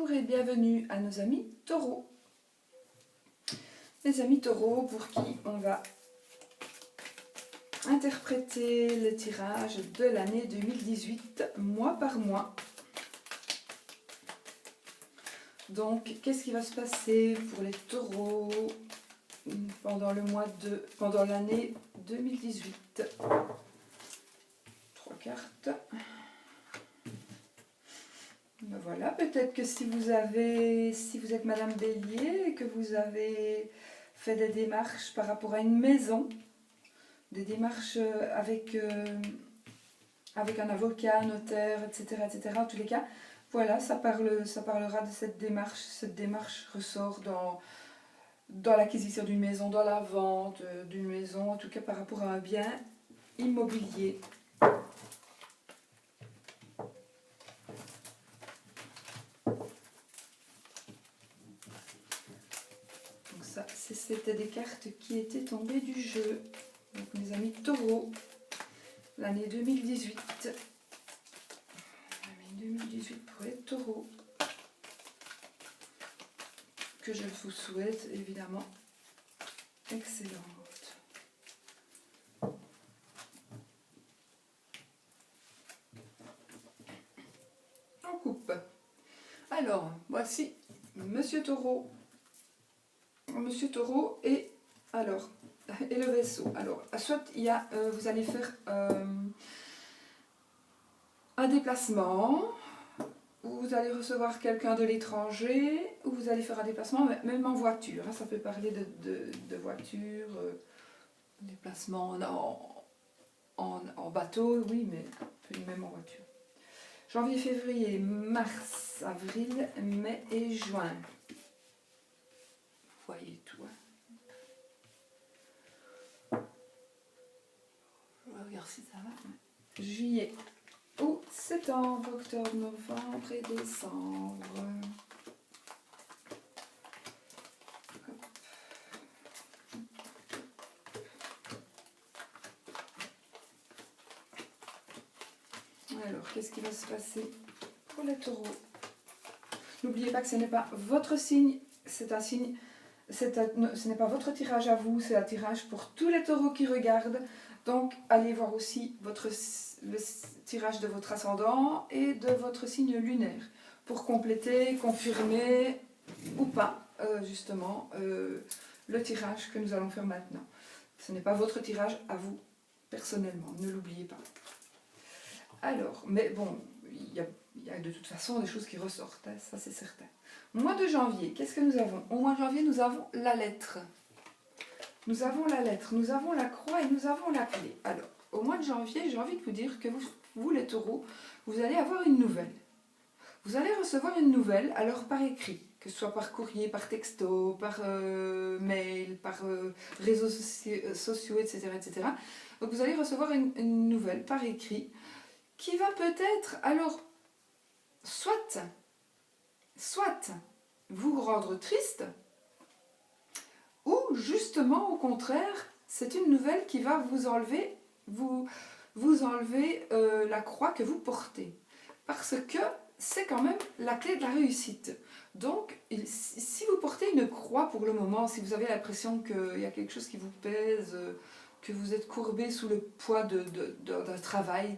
Bonjour et bienvenue à nos amis taureaux. Les amis taureaux pour qui on va interpréter le tirage de l'année 2018, mois par mois. Donc, qu'est-ce qui va se passer pour les taureaux pendant l'année 2018? 3 cartes. Ben voilà, peut-être que si vous êtes Madame Bélier et que vous avez fait des démarches par rapport à une maison, des démarches avec un avocat, un notaire, etc., etc. En tous les cas, voilà, ça parlera de cette démarche. Cette démarche ressort dans l'acquisition d'une maison, dans la vente d'une maison, en tout cas par rapport à un bien immobilier. Donc ça, c'était des cartes qui étaient tombées du jeu. Donc mes amis taureaux, l'année 2018. L'année 2018 pour les taureaux. Que je vous souhaite évidemment excellente. On coupe. Alors, voici Monsieur Taureau. Monsieur Taureau et le vaisseau. Alors, soit vous allez faire un déplacement, vous allez recevoir quelqu'un de l'étranger, ou vous allez faire un déplacement, même en voiture. Hein, ça peut parler de voiture, déplacement en bateau, oui, mais même en voiture. Janvier, février, mars, avril, mai et juin. Vous voyez tout. Hein. Regarde si ça va. Juillet, août, septembre, octobre, novembre et décembre. Alors, qu'est-ce qui va se passer pour les taureaux? N'oubliez pas que ce n'est pas votre signe, c'est un signe, ce n'est pas votre tirage à vous, c'est un tirage pour tous les taureaux qui regardent. Donc, allez voir aussi le tirage de votre ascendant et de votre signe lunaire pour compléter, confirmer ou pas, justement, le tirage que nous allons faire maintenant. Ce n'est pas votre tirage à vous, personnellement, ne l'oubliez pas. Alors, mais bon, il y a de toute façon des choses qui ressortent, hein, ça c'est certain. Mois de janvier, qu'est-ce que nous avons? Au mois de janvier, nous avons la lettre. Nous avons la lettre, nous avons la croix et nous avons la clé. Alors, au mois de janvier, j'ai envie de vous dire que vous les taureaux, vous allez avoir une nouvelle. Vous allez recevoir une nouvelle, alors par écrit, que ce soit par courrier, par texto, par mail, par réseaux sociaux, etc., etc. Donc vous allez recevoir une nouvelle par écrit qui va peut-être, alors, soit vous rendre triste, ou justement, au contraire, c'est une nouvelle qui va vous enlever, la croix que vous portez. Parce que c'est quand même la clé de la réussite. Donc, si vous portez une croix pour le moment, si vous avez l'impression qu'il y a quelque chose qui vous pèse, que vous êtes courbé sous le poids d'un travail,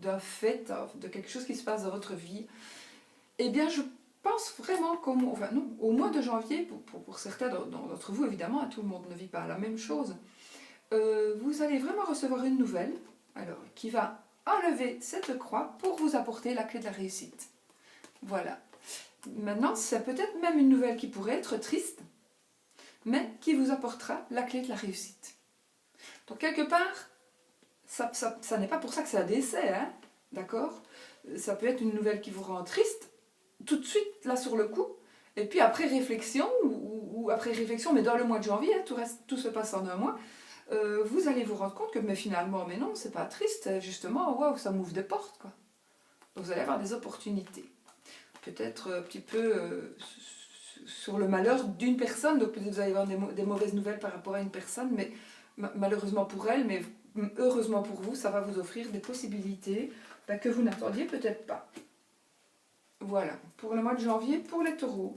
d'un fait, de quelque chose qui se passe dans votre vie, eh bien, je pense vraiment qu'au mois de janvier, pour certains d'entre vous, évidemment, tout le monde ne vit pas la même chose, vous allez vraiment recevoir une nouvelle, alors, qui va enlever cette croix pour vous apporter la clé de la réussite. Voilà. Maintenant, c'est peut-être même une nouvelle qui pourrait être triste, mais qui vous apportera la clé de la réussite. Donc, quelque part, ça n'est pas pour ça que c'est un décès, hein, d'accord? Ça peut être une nouvelle qui vous rend triste, tout de suite, là, sur le coup, et puis après réflexion, ou après réflexion, mais dans le mois de janvier, hein, tout se passe en un mois, vous allez vous rendre compte que, mais finalement, mais non, c'est pas triste, justement, waouh, ça m'ouvre des portes, quoi. Donc, vous allez avoir des opportunités. Peut-être un petit peu sur le malheur d'une personne, donc peut-être vous allez avoir des mauvaises nouvelles par rapport à une personne, mais malheureusement pour elle, mais heureusement pour vous, ça va vous offrir des possibilités que vous n'attendiez peut-être pas. Voilà, pour le mois de janvier, pour les taureaux.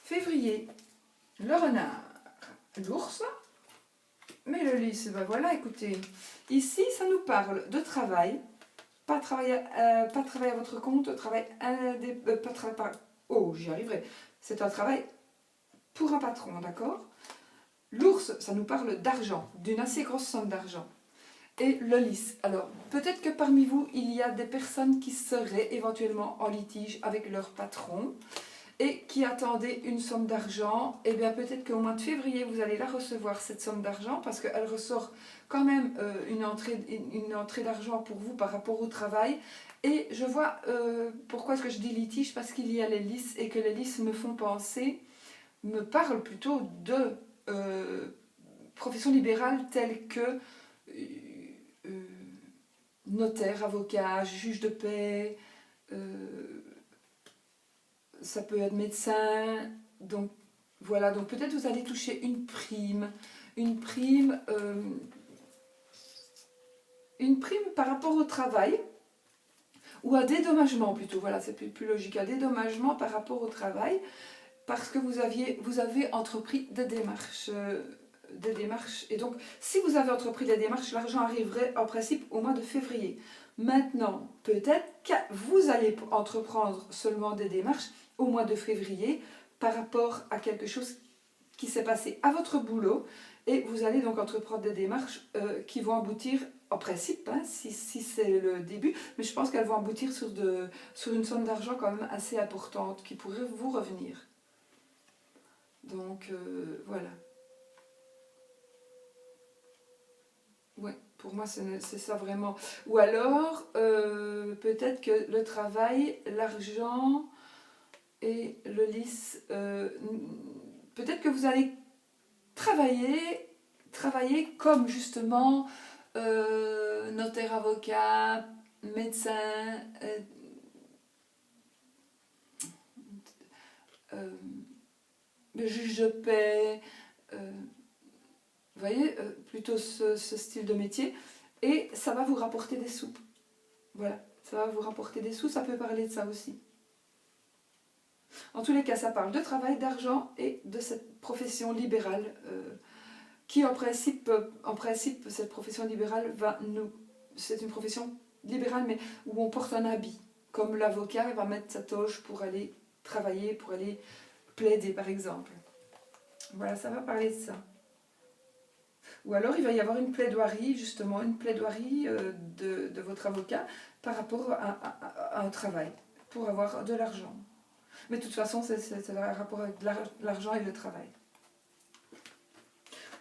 Février, le renard, l'ours, mais le lys, ben voilà, écoutez. Ici, ça nous parle de travail, pas travail à votre compte, travail pas travail oh, j'y arriverai. C'est un travail pour un patron, d'accord? L'ours, ça nous parle d'argent, d'une assez grosse somme d'argent. Et le lys. Alors, peut-être que parmi vous, il y a des personnes qui seraient éventuellement en litige avec leur patron et qui attendaient une somme d'argent. Et bien, peut-être qu'au mois de février, vous allez la recevoir, cette somme d'argent, parce qu'elle ressort quand même une entrée d'argent pour vous par rapport au travail. Et je vois, pourquoi est-ce que je dis litige? Parce qu'il y a les lys et que les lys me parlent plutôt de professions libérales telles que notaire, avocat, juge de paix, ça peut être médecin, donc voilà, donc peut-être vous allez toucher une prime par rapport au travail, ou à dédommagement plutôt, voilà, c'est plus logique, à dédommagement par rapport au travail, parce que vous avez entrepris des démarches. Et donc, si vous avez entrepris des démarches, l'argent arriverait en principe au mois de février. Maintenant, peut-être que vous allez entreprendre seulement des démarches au mois de février par rapport à quelque chose qui s'est passé à votre boulot, et vous allez donc entreprendre des démarches qui vont aboutir, en principe, hein, si c'est le début, mais je pense qu'elles vont aboutir sur une somme d'argent quand même assez importante qui pourrait vous revenir. Donc, voilà. Ouais, pour moi, c'est ça vraiment. Ou alors, peut-être que le travail, l'argent et le lys, peut-être que vous allez travailler comme justement notaire, avocat, médecin, juge de paix, vous voyez, plutôt ce style de métier, et ça va vous rapporter des sous. Voilà, ça va vous rapporter des sous, ça peut parler de ça aussi. En tous les cas, ça parle de travail, d'argent et de cette profession libérale qui, en principe, cette profession libérale c'est une profession libérale, mais où on porte un habit. Comme l'avocat, il va mettre sa toge pour aller travailler, pour aller plaider, par exemple. Voilà, ça va parler de ça. Ou alors, il va y avoir une plaidoirie, justement, une plaidoirie de votre avocat par rapport à un travail, pour avoir de l'argent. Mais de toute façon, c'est un rapport avec l'argent et le travail.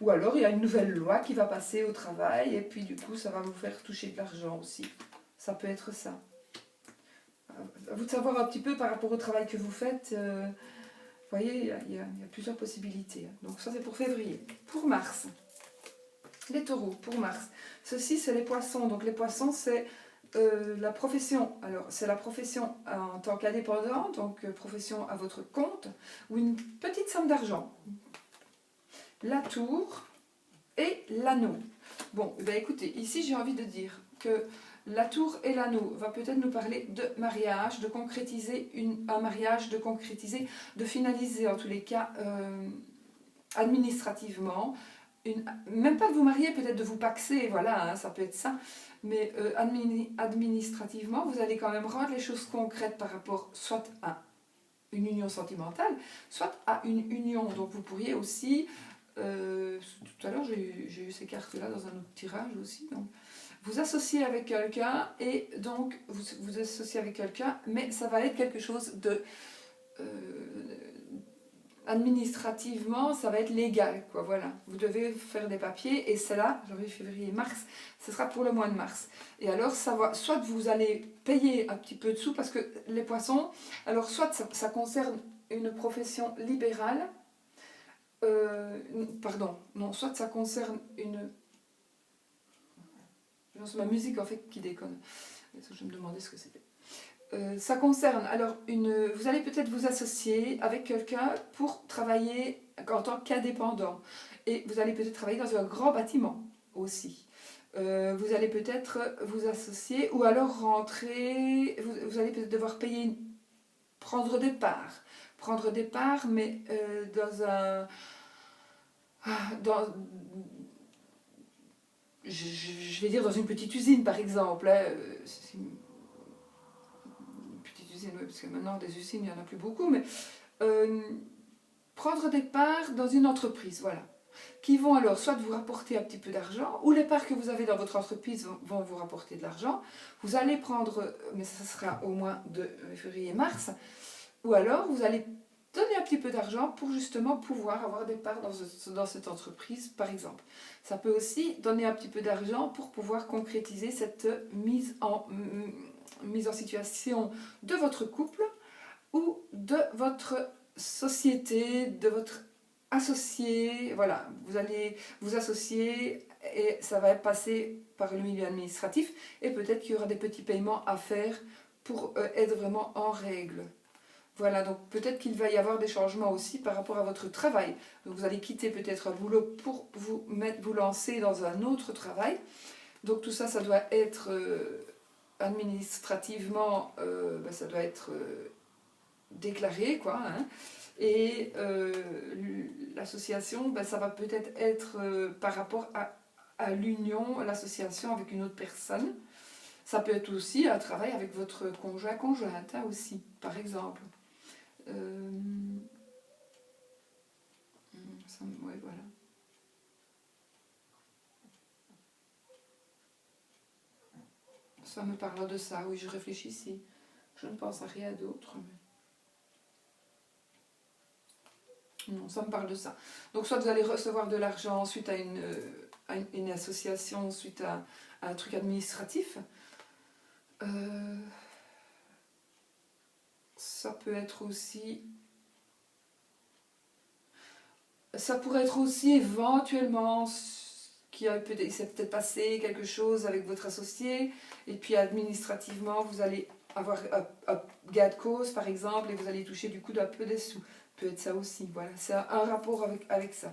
Ou alors, il y a une nouvelle loi qui va passer au travail, et puis du coup, ça va vous faire toucher de l'argent aussi. Ça peut être ça. À vous de savoir un petit peu par rapport au travail que vous faites. Vous voyez, il y a plusieurs possibilités. Donc ça, c'est pour février. Pour mars, les taureaux, pour mars. Ceci, c'est les poissons. Donc les poissons, c'est la profession. Alors, c'est la profession en tant qu'indépendant, donc profession à votre compte, ou une petite somme d'argent. La tour et l'anneau. Bon, ben écoutez, ici, j'ai envie de dire que la tour et l'anneau va peut-être nous parler de mariage, de concrétiser un mariage, de finaliser en tous les cas administrativement, même pas de vous marier, peut-être de vous paxer, voilà, hein, ça peut être ça, mais administrativement, vous allez quand même rendre les choses concrètes par rapport soit à une union sentimentale, soit à une union. Donc vous pourriez aussi, tout à l'heure j'ai eu ces cartes-là dans un autre tirage aussi, donc vous associez avec quelqu'un, et donc vous associez avec quelqu'un, mais ça va être quelque chose de administrativement, ça va être légal, quoi, voilà. Vous devez faire des papiers, et c'est là, janvier, février, mars, ce sera pour le mois de mars. Et alors, ça va, soit vous allez payer un petit peu de sous, parce que les poissons, alors soit ça concerne une profession libérale, soit ça concerne une... C'est ma musique en fait qui déconne. Je me demandais ce que c'était. Ça concerne, alors, vous allez peut-être vous associer avec quelqu'un pour travailler en tant qu'indépendant. Et vous allez peut-être travailler dans un grand bâtiment aussi. Vous allez peut-être vous associer, ou alors rentrer, vous allez peut-être devoir payer prendre des parts. Prendre des parts, mais dans un... Dans, je vais dire dans une petite usine, par exemple. Hein, une petite usine, oui, parce que maintenant, des usines, il n'y en a plus beaucoup, mais prendre des parts dans une entreprise, voilà, qui vont alors soit vous rapporter un petit peu d'argent, ou les parts que vous avez dans votre entreprise vont vous rapporter de l'argent. Vous allez prendre, mais ça sera au mois de février-mars, ou alors vous allez donner un petit peu d'argent pour justement pouvoir avoir des parts dans cette entreprise, par exemple. Ça peut aussi donner un petit peu d'argent pour pouvoir concrétiser cette mise en situation de votre couple ou de votre société, de votre associé. Voilà, vous allez vous associer et ça va passer par le milieu administratif et peut-être qu'il y aura des petits paiements à faire pour être vraiment en règle. Voilà, donc peut-être qu'il va y avoir des changements aussi par rapport à votre travail. Donc vous allez quitter peut-être un boulot pour vous lancer dans un autre travail. Donc tout ça, ça doit être administrativement, ça doit être déclaré, quoi. Hein. Et l'association, ça va peut-être être par rapport à l'union, l'association avec une autre personne. Ça peut être aussi un travail avec votre conjointe hein, aussi, par exemple. Ouais, voilà. Ça me parle de ça, oui, je réfléchis ici. Je ne pense à rien d'autre. Mais... Non, ça me parle de ça. Donc soit vous allez recevoir de l'argent suite à une association, suite à un truc administratif. Ça peut être aussi... Ça pourrait être aussi éventuellement il s'est peut-être passé quelque chose avec votre associé et puis administrativement vous allez avoir un gain de cause par exemple et vous allez toucher du coup d'un peu des sous. Peut être ça aussi, voilà. C'est un rapport avec ça.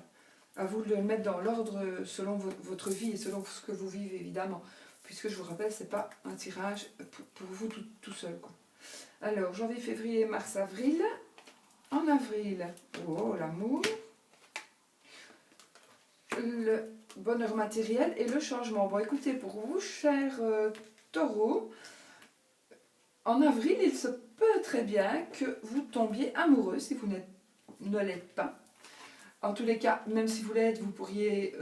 À vous de le mettre dans l'ordre selon votre vie et selon ce que vous vivez évidemment. Puisque je vous rappelle, c'est pas un tirage pour vous tout seul, quoi. Alors, janvier, février, mars, avril. En avril, oh, l'amour, le bonheur matériel et le changement. Bon, écoutez, pour vous, chers taureaux, en avril, il se peut très bien que vous tombiez amoureux si vous ne l'êtes pas. En tous les cas, même si vous l'êtes, vous pourriez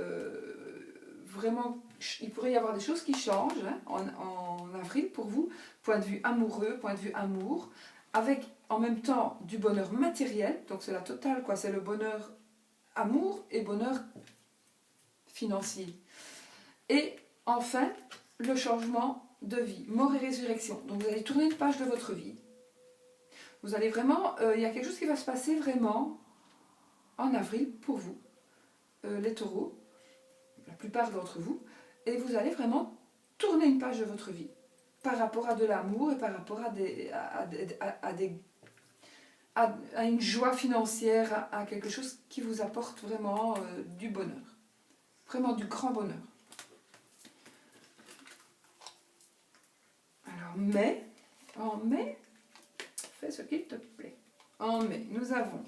vraiment... Il pourrait y avoir des choses qui changent hein, en avril pour vous. Point de vue amoureux, point de vue amour. Avec en même temps du bonheur matériel. Donc c'est la totale, quoi. C'est le bonheur amour et bonheur financier. Et enfin, le changement de vie. Mort et résurrection. Donc vous allez tourner une page de votre vie. Vous allez vraiment... il y a quelque chose qui va se passer vraiment... en avril pour vous, les taureaux, la plupart d'entre vous, et vous allez vraiment tourner une page de votre vie par rapport à de l'amour et par rapport à une joie financière, à quelque chose qui vous apporte vraiment du bonheur, vraiment du grand bonheur. Alors, en mai, fais ce qu'il te plaît. En mai, nous avons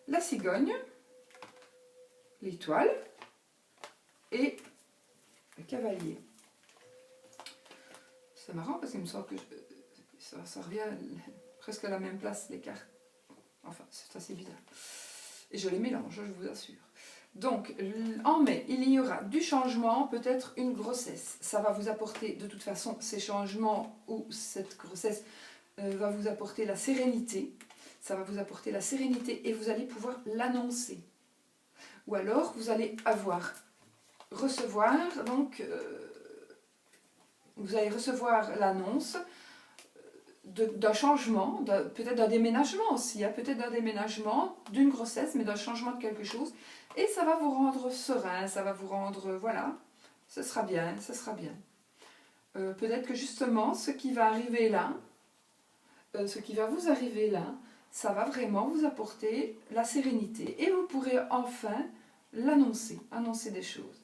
la cigogne, l'étoile et le cavalier. C'est marrant parce qu'il me semble que ça revient presque à la même place, les cartes. Enfin, c'est assez bizarre. Et je les mélange, je vous assure. Donc, en mai, il y aura du changement, peut-être une grossesse. Ça va vous apporter, de toute façon, ces changements ou cette grossesse va vous apporter la sérénité. Ça va vous apporter la sérénité et vous allez pouvoir l'annoncer. Ou alors, vous allez recevoir, donc, vous allez recevoir l'annonce d'un changement, peut-être d'un déménagement aussi, hein, peut-être d'un déménagement, d'une grossesse, mais d'un changement de quelque chose. Et ça va vous rendre serein, ça va vous rendre, voilà, ce sera bien, ce sera bien. Peut-être que justement, ce qui va arriver là, ce qui va vous arriver là, ça va vraiment vous apporter la sérénité. Et vous pourrez enfin l'annoncer, annoncer des choses.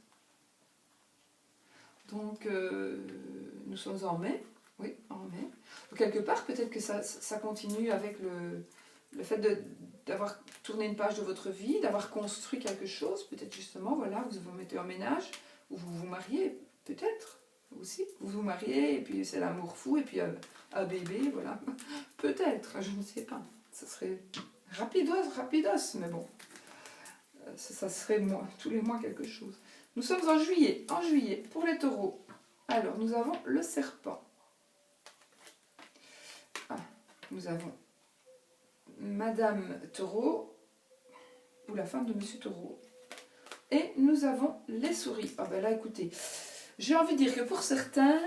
Donc, nous sommes en mai. Oui, en mai. Donc, quelque part, peut-être que ça continue avec le fait d'avoir tourné une page de votre vie, d'avoir construit quelque chose. Peut-être justement, voilà, vous vous mettez en ménage, ou vous vous mariez, peut-être aussi. Vous vous mariez, et puis c'est l'amour fou, et puis un bébé, voilà. Peut-être, je ne sais pas. Ça serait rapidos, mais bon. Ça serait tous les mois quelque chose. Nous sommes en juillet. En juillet, pour les taureaux. Alors, nous avons le serpent. Ah, nous avons Madame Taureau, ou la femme de Monsieur Taureau. Et nous avons les souris. Ah ben là, écoutez, j'ai envie de dire que pour certains,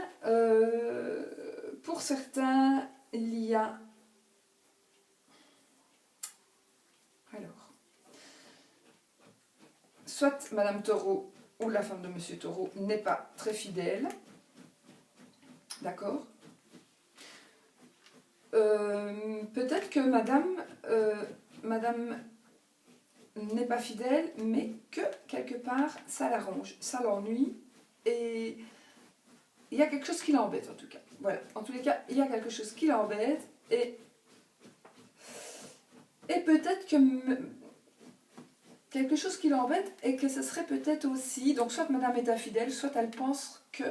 il y a... Alors, soit Madame Taureau ou la femme de Monsieur Taureau n'est pas très fidèle. D'accord. Peut-être que Madame n'est pas fidèle, mais que quelque part ça l'arrange, ça l'ennuie, et il y a quelque chose qui l'embête en tout cas. Voilà, en tous les cas, il y a quelque chose qui l'embête, et peut-être que quelque chose qui l'embête, et que ce serait peut-être aussi, donc soit Madame est infidèle, soit elle pense qu'on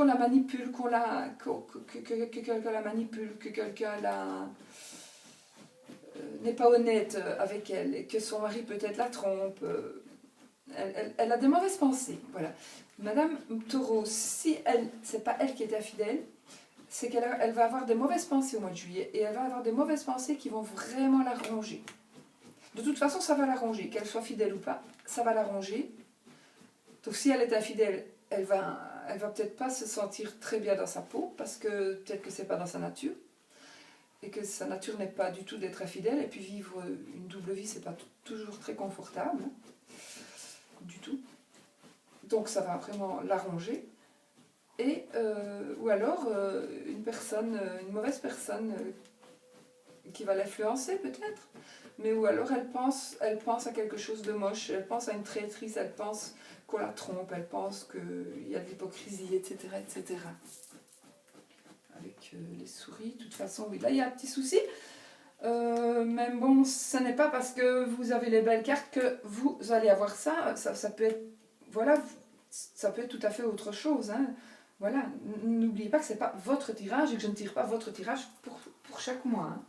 la manipule, que quelqu'un la manipule, que quelqu'un n'est pas honnête avec elle, et que son mari peut-être la trompe. Elle a des mauvaises pensées. Voilà. Madame Taureau, si c'est pas elle qui est infidèle, c'est qu'elle va avoir des mauvaises pensées au mois de juillet, et elle va avoir des mauvaises pensées qui vont vraiment la ronger. De toute façon, ça va la ronger, qu'elle soit fidèle ou pas, ça va la ronger. Donc si elle est infidèle, elle va peut-être pas se sentir très bien dans sa peau, parce que peut-être que c'est pas dans sa nature, et que sa nature n'est pas du tout d'être infidèle, et puis vivre une double vie, c'est pas toujours très confortable, du tout. Donc ça va vraiment l'arranger. Et ou alors une mauvaise personne qui va l'influencer peut-être, mais ou alors elle pense à quelque chose de moche, elle pense à une traîtrise, elle pense qu'on la trompe, elle pense qu'il y a de l'hypocrisie, etc., etc. Avec les souris, de toute façon, oui, là il y a un petit souci. Même bon, ce n'est pas parce que vous avez les belles cartes que vous allez avoir ça. Ça peut être, voilà, ça peut être tout à fait autre chose. Hein. Voilà, n'oubliez pas que ce n'est pas votre tirage et que je ne tire pas votre tirage pour chaque mois. Hein.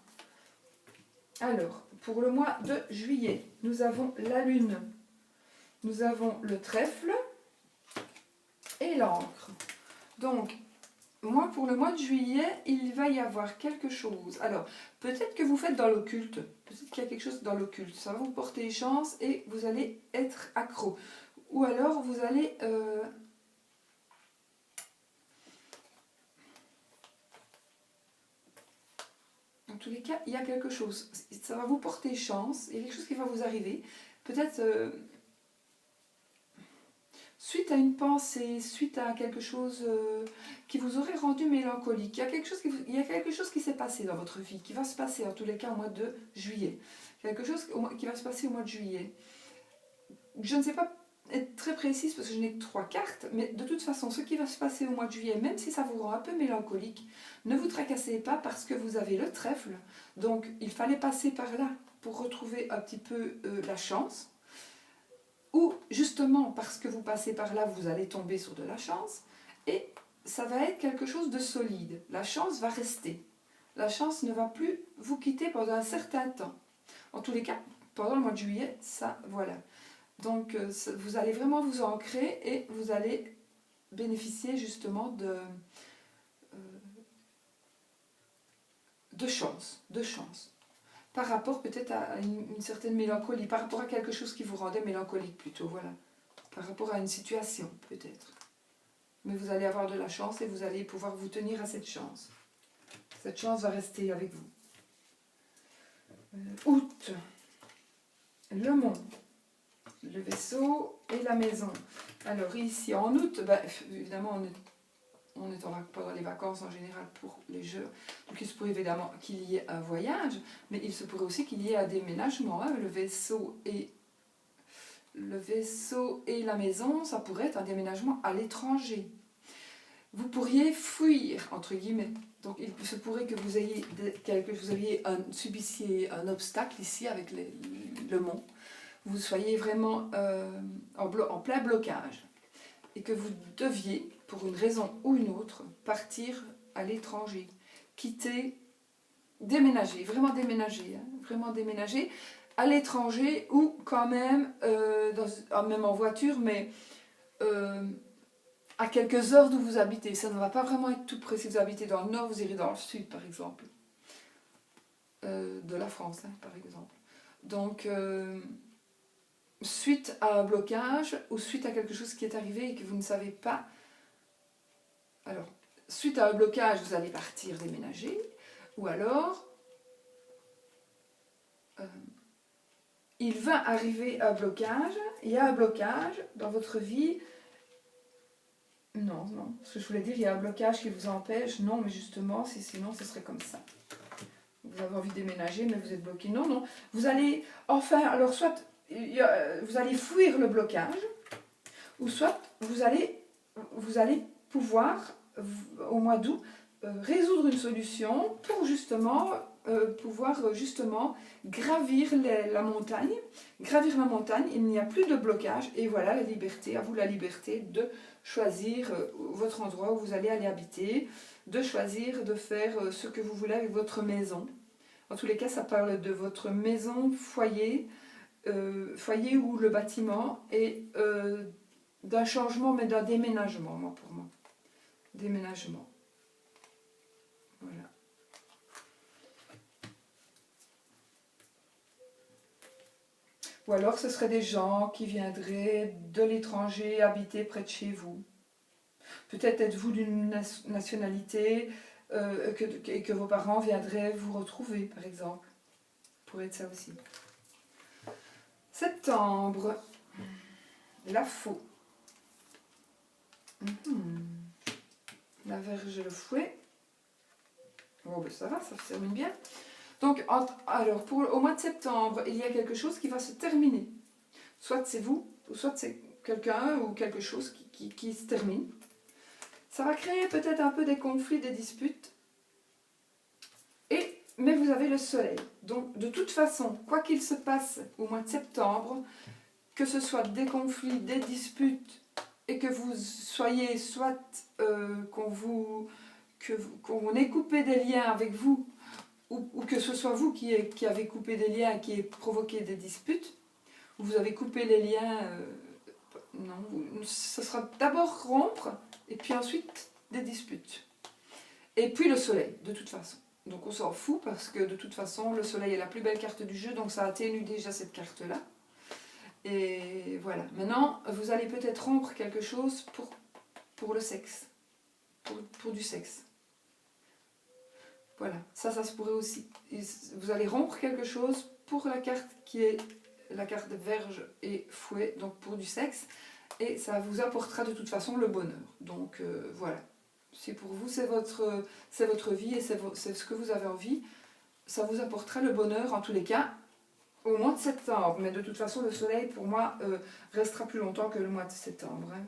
Alors, pour le mois de juillet, nous avons la lune, nous avons le trèfle et l'encre. Donc, moi, pour le mois de juillet, il va y avoir quelque chose. Alors, peut-être que vous faites dans l'occulte. Peut-être qu'il y a quelque chose dans l'occulte. Ça va vous porter chance et vous allez être accro. Ou alors, vous allez... Dans tous les cas, il y a quelque chose. Ça va vous porter chance. Il y a quelque chose qui va vous arriver. Peut-être... suite à une pensée, suite à quelque chose qui vous aurait rendu mélancolique. Il y a quelque chose qui s'est passé dans votre vie, qui va se passer en tous les cas au mois de juillet. Quelque chose qui va se passer au mois de juillet. Je ne sais pas être très précise parce que je n'ai que 3 cartes, mais de toute façon, ce qui va se passer au mois de juillet, même si ça vous rend un peu mélancolique, ne vous tracassez pas parce que vous avez le trèfle. Donc, il fallait passer par là pour retrouver un petit peu la chance. Ou justement parce que vous passez par là, vous allez tomber sur de la chance, et ça va être quelque chose de solide. La chance va rester. La chance ne va plus vous quitter pendant un certain temps. En tous les cas, pendant le mois de juillet, ça, voilà. Donc, vous allez vraiment vous ancrer et vous allez bénéficier justement de chance. Par rapport peut-être à une certaine mélancolie, par rapport à quelque chose qui vous rendait mélancolique plutôt, voilà. Par rapport à une situation, peut-être. Mais vous allez avoir de la chance et vous allez pouvoir vous tenir à cette chance. Cette chance va rester avec vous. Août, le mont, le vaisseau et la maison. Alors ici, en août, évidemment, on est pendant les vacances en général pour les jeux. Donc il se pourrait évidemment qu'il y ait un voyage, mais il se pourrait aussi qu'il y ait un déménagement. Hein. Le vaisseau et le vaisseau et la maison, ça pourrait être un déménagement à l'étranger. Vous pourriez fuir, entre guillemets. Donc il se pourrait que vous ayez subissiez un obstacle ici avec le mont. Vous soyez vraiment en plein blocage. Et que vous deviez, pour une raison ou une autre, partir à l'étranger. Quitter, déménager, vraiment déménager à l'étranger ou quand même, même en voiture, mais à quelques heures d'où vous habitez. Ça ne va pas vraiment être tout près. Si vous habitez dans le nord, vous irez dans le sud, par exemple. De la France, hein, par exemple. Donc, suite à un blocage ou suite à quelque chose qui est arrivé et que vous ne savez pas. Alors, suite à un blocage, vous allez partir déménager. Ou alors, il va arriver un blocage. Il y a un blocage dans votre vie. Non, ce que je voulais dire, il y a un blocage qui vous empêche. Non, mais justement, sinon, ce serait comme ça. Vous avez envie de déménager, mais vous êtes bloqué. Non. Vous allez, enfin, alors soit vous allez fuir le blocage, ou soit vous allez pouvoir, au mois d'août, résoudre une solution pour justement pouvoir gravir la montagne. Gravir la montagne, il n'y a plus de blocage, et voilà la liberté, à vous la liberté de choisir votre endroit où vous allez aller habiter, de choisir de faire ce que vous voulez avec votre maison. En tous les cas, ça parle de votre maison, foyer ou le bâtiment, et d'un changement, mais d'un déménagement, pour moi. Déménagement. Voilà. Ou alors ce seraient des gens qui viendraient de l'étranger habiter près de chez vous. Peut-être êtes-vous d'une nationalité et que vos parents viendraient vous retrouver, par exemple. Ça pourrait être ça aussi. Septembre. La faux. La Vierge, le fouet. Bon, ben ça va, ça se termine bien. Donc, alors, au mois de septembre, il y a quelque chose qui va se terminer. Soit c'est vous, ou soit c'est quelqu'un ou quelque chose qui se termine. Ça va créer peut-être un peu des conflits, des disputes. Mais vous avez le soleil. Donc, de toute façon, quoi qu'il se passe au mois de septembre, que ce soit des conflits, des disputes, et que vous soyez soit qu'on ait coupé des liens avec vous, ou que ce soit vous qui avez coupé des liens et qui ait provoqué des disputes, ou vous avez coupé les liens, ce sera d'abord rompre, et puis ensuite des disputes. Et puis le soleil, de toute façon. Donc on s'en fout, parce que de toute façon, le soleil est la plus belle carte du jeu, donc ça atténue déjà cette carte-là. Et voilà. Maintenant, vous allez peut-être rompre quelque chose pour le sexe. Pour du sexe. Voilà. Ça se pourrait aussi. Vous allez rompre quelque chose pour la carte qui est la carte Vierge et fouet, donc pour du sexe. Et ça vous apportera de toute façon le bonheur. Donc voilà. Si pour vous c'est votre vie et c'est ce que vous avez envie, ça vous apportera le bonheur en tous les cas. Au mois de septembre, mais de toute façon, le soleil, pour moi, restera plus longtemps que le mois de septembre. Hein.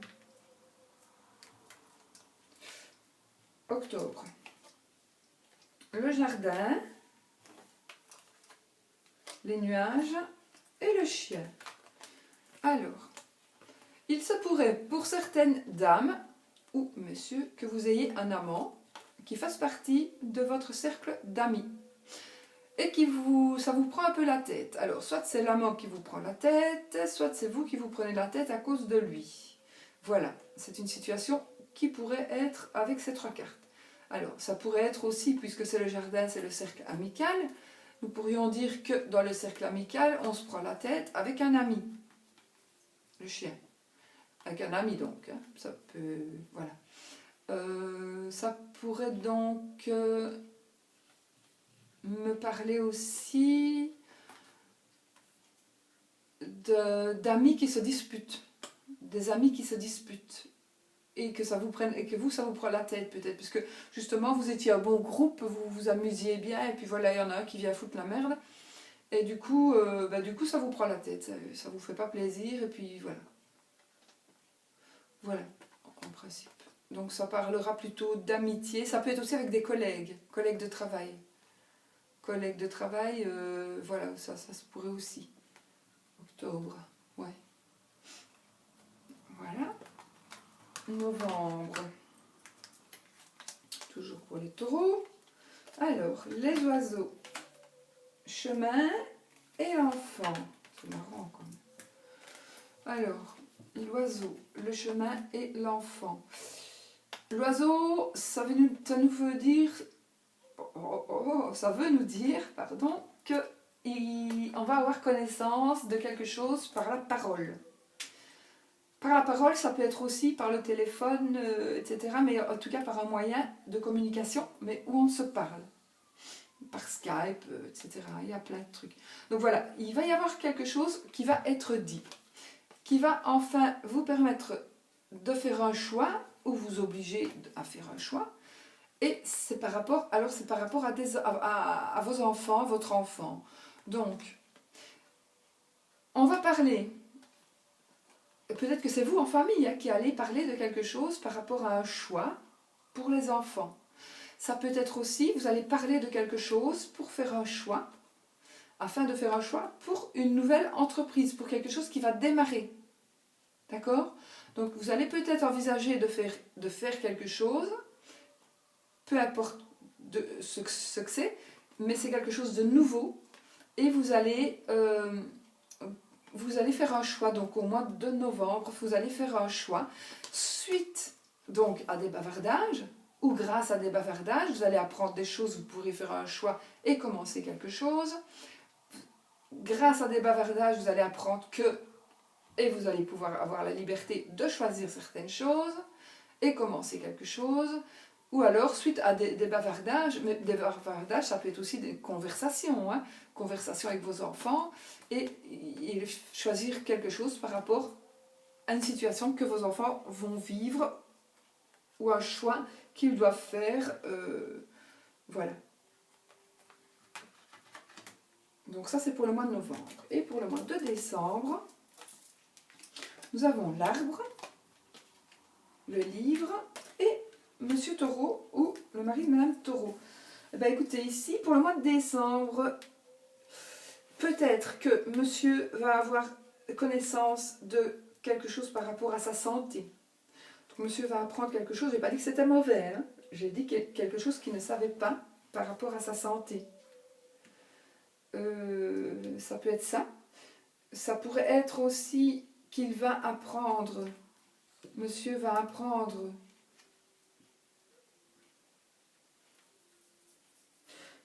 Octobre. Le jardin, les nuages et le chien. Alors, il se pourrait pour certaines dames ou messieurs que vous ayez un amant qui fasse partie de votre cercle d'amis. Et ça vous prend un peu la tête. Alors, soit c'est l'amant qui vous prend la tête, soit c'est vous qui vous prenez la tête à cause de lui. Voilà, c'est une situation qui pourrait être avec ces trois cartes. Alors, ça pourrait être aussi, puisque c'est le jardin, c'est le cercle amical, nous pourrions dire que dans le cercle amical, on se prend la tête avec un ami. Le chien. Avec un ami donc. Hein. Ça peut... Voilà. Ça pourrait donc... me parler aussi d'amis qui se disputent, des amis qui se disputent et que ça vous prend la tête peut-être, parce que justement vous étiez un bon groupe, vous vous amusiez bien et puis voilà, il y en a un qui vient foutre la merde Et du coup, ça vous prend la tête, ça vous fait pas plaisir, et puis voilà. Voilà, en principe. Donc ça parlera plutôt d'amitié. Ça peut être aussi avec des collègues de travail. Collègues de travail, voilà, ça se pourrait aussi. Octobre, ouais. Voilà. Novembre, toujours pour les taureaux. Alors, les oiseaux, chemin et l'enfant. C'est marrant quand même. Alors, l'oiseau, le chemin et l'enfant. L'oiseau, nous veut dire, ça veut nous dire, pardon, que on va avoir connaissance de quelque chose par la parole. Par la parole, ça peut être aussi par le téléphone, etc. Mais en tout cas par un moyen de communication, mais où on se parle. Par Skype, etc. Il y a plein de trucs. Donc voilà, il va y avoir quelque chose qui va être dit, qui va enfin vous permettre de faire un choix, ou vous obliger à faire un choix. Et c'est par rapport à vos enfants, votre enfant. Donc, on va parler. Peut-être que c'est vous en famille qui allez parler de quelque chose par rapport à un choix pour les enfants. Ça peut être aussi, vous allez parler de quelque chose pour faire un choix, afin de faire un choix pour une nouvelle entreprise, pour quelque chose qui va démarrer. D'accord? Donc vous allez peut-être envisager de faire quelque chose, peu importe ce que c'est, mais c'est quelque chose de nouveau, et vous allez faire un choix. Donc au mois de novembre, vous allez faire un choix suite donc à des bavardages, ou grâce à des bavardages, vous allez apprendre des choses, vous pourrez faire un choix et commencer quelque chose. Grâce à des bavardages, vous allez apprendre et vous allez pouvoir avoir la liberté de choisir certaines choses et commencer quelque chose. Ou alors, suite à des bavardages, mais des bavardages, ça peut être aussi des conversations, conversations avec vos enfants, et choisir quelque chose par rapport à une situation que vos enfants vont vivre, ou un choix qu'ils doivent faire. Voilà. Donc ça, c'est pour le mois de novembre. Et pour le mois de décembre, nous avons l'arbre, le livre et Monsieur Taureau, ou le mari de Madame Taureau. Eh bien, écoutez, ici, pour le mois de décembre, peut-être que monsieur va avoir connaissance de quelque chose par rapport à sa santé. Donc, monsieur va apprendre quelque chose. Je n'ai pas dit que c'était mauvais, hein. J'ai dit quelque chose qu'il ne savait pas par rapport à sa santé. Ça peut être ça. Ça pourrait être aussi qu'il va apprendre, monsieur va apprendre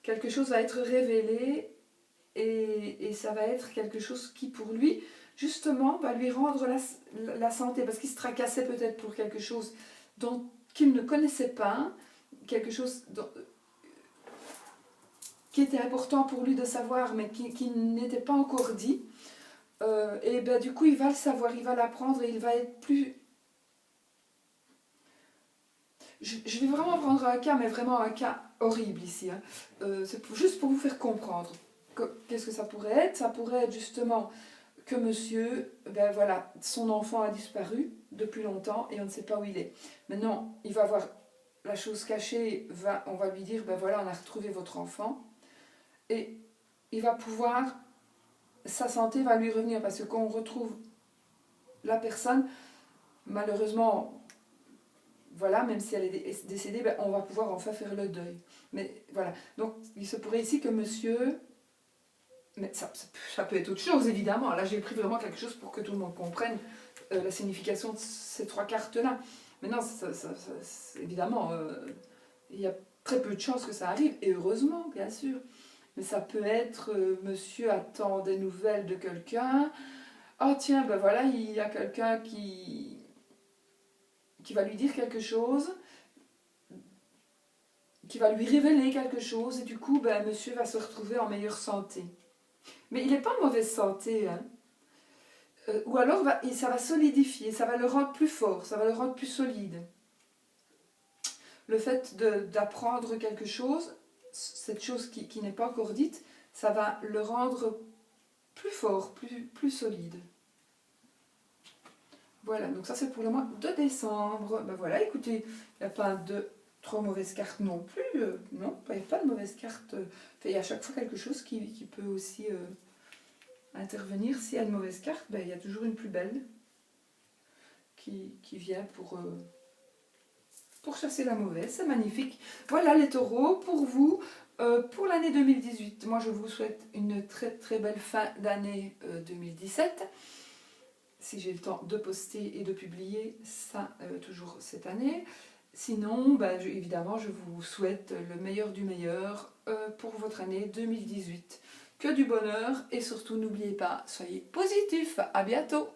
quelque chose va être révélé, et ça va être quelque chose qui pour lui justement va lui rendre la santé, parce qu'il se tracassait peut-être pour quelque chose qu'il ne connaissait pas, quelque chose qui était important pour lui de savoir, mais qui n'était pas encore dit. Et ben, du coup, il va le savoir, il va l'apprendre, et il va être plus... Je vais vraiment prendre un cas, mais vraiment un cas horrible ici. C'est juste pour vous faire comprendre. Qu'est-ce que ça pourrait être? Ça pourrait être justement que monsieur, ben voilà, son enfant a disparu depuis longtemps et on ne sait pas où il est. Maintenant, il va voir la chose cachée, on va lui dire, ben voilà, on a retrouvé votre enfant. Et il va pouvoir, sa santé va lui revenir, parce que quand on retrouve la personne, malheureusement, voilà, même si elle est décédée, ben on va pouvoir enfin faire le deuil. Mais voilà, donc il se pourrait ici que monsieur... Mais ça peut être autre chose, évidemment. Là, j'ai pris vraiment quelque chose pour que tout le monde comprenne la signification de ces trois cartes-là. Mais non, évidemment, il y a très peu de chances que ça arrive, et heureusement, bien sûr. Mais ça peut être, monsieur attend des nouvelles de quelqu'un. Oh tiens, ben voilà, il y a quelqu'un qui va lui dire quelque chose, qui va lui révéler quelque chose, et du coup, ben, monsieur va se retrouver en meilleure santé. Mais il n'est pas en mauvaise santé, hein. Ou alors ça va solidifier, ça va le rendre plus fort, ça va le rendre plus solide. Le fait d'apprendre quelque chose, cette chose qui n'est pas encore dite, ça va le rendre plus fort, plus solide. Voilà, donc ça c'est pour le mois de décembre. Ben voilà, écoutez, il n'y a pas de trop mauvaises cartes non plus. Non, il n'y a pas de mauvaises cartes. Il y a à chaque fois quelque chose qui peut aussi intervenir. S'il y a de mauvaises cartes, ben, il y a toujours une plus belle qui vient pour chasser la mauvaise. C'est magnifique. Voilà les taureaux, pour vous, pour l'année 2018. Moi, je vous souhaite une très très belle fin d'année 2017. Si j'ai le temps de poster et de publier ça toujours cette année. Sinon, ben, évidemment, je vous souhaite le meilleur du meilleur pour votre année 2018. Que du bonheur et surtout, n'oubliez pas, soyez positifs. À bientôt!